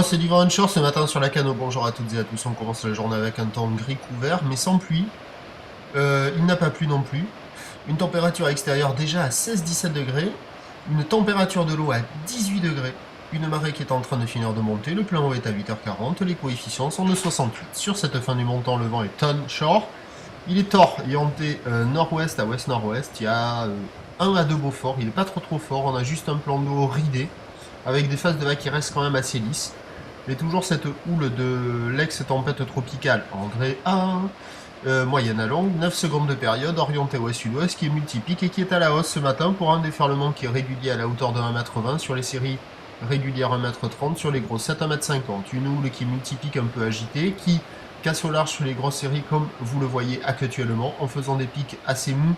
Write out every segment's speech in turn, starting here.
c'est du vent onshore ce matin sur la Cano. Bonjour à toutes et à tous. On commence la journée avec un temps gris couvert, mais sans pluie. Il n'a pas plu non plus. Une température extérieure déjà à 16-17 degrés. Une température de l'eau à 18 degrés. Une marée qui est en train de finir de monter. Le plein eau est à 8h40. Les coefficients sont de 68. Sur cette fin du montant, le vent est onshore. Il est orienté nord-ouest à ouest-nord-ouest. Il y a 1 à 2 beaux forts. Il n'est pas trop fort. On a juste un plan d'eau ridé, avec des phases de vagues qui restent quand même assez lisses. Et toujours cette houle de l'ex-tempête tropicale en degré 1, moyenne à longue, 9 secondes de période, orientée ouest-sud-ouest, qui est multipique et qui est à la hausse ce matin pour un déferlement qui est régulier à la hauteur de 1,20 m sur les séries régulières 1,30 m, sur les grosses 7,50 m. Une houle qui est multipique un peu agitée, qui casse au large sur les grosses séries comme vous le voyez actuellement, en faisant des pics assez mous,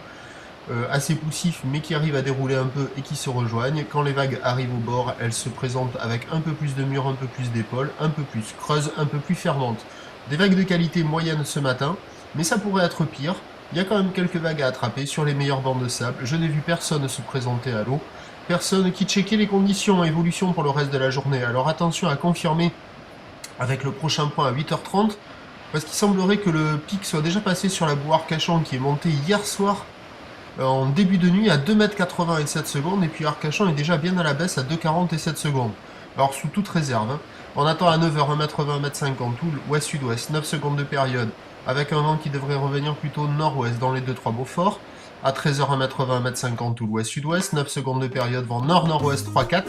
assez poussifs, mais qui arrivent à dérouler un peu et qui se rejoignent. Quand les vagues arrivent au bord, elles se présentent avec un peu plus de murs, un peu plus d'épaules, un peu plus creuses, un peu plus fermantes. Des vagues de qualité moyenne ce matin, mais ça pourrait être pire. Il y a quand même quelques vagues à attraper sur les meilleures bancs de sable. Je n'ai vu personne se présenter à l'eau, personne qui checkait les conditions évolution pour le reste de la journée. Alors attention à confirmer avec le prochain point à 8h30, parce qu'il semblerait que le pic soit déjà passé sur la boue Arcachon qui est montée hier soir en début de nuit à 2,80 m et 7 secondes, et puis Arcachon est déjà bien à la baisse à 2,40 et 7 secondes. Alors sous toute réserve, hein. On attend à 9h 1,20 m, 1,50 m, houle ouest-sud-ouest, 9 secondes de période, avec un vent qui devrait revenir plutôt nord-ouest dans les 2-3 Beaufort. À 13h 1,20 m, 1,50 m, houle ouest-sud-ouest, 9 secondes de période, vent nord-nord-ouest 3-4.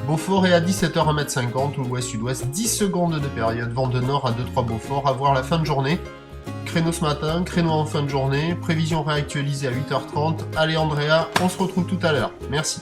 Beaufort, et à 17h 1,50 m, houle ouest-sud-ouest, 10 secondes de période, vent de nord à 2-3 Beaufort, à voir la fin de journée. Créneau ce matin, créneau en fin de journée, prévision réactualisée à 8h30. Allez Andrea, on se retrouve tout à l'heure. Merci.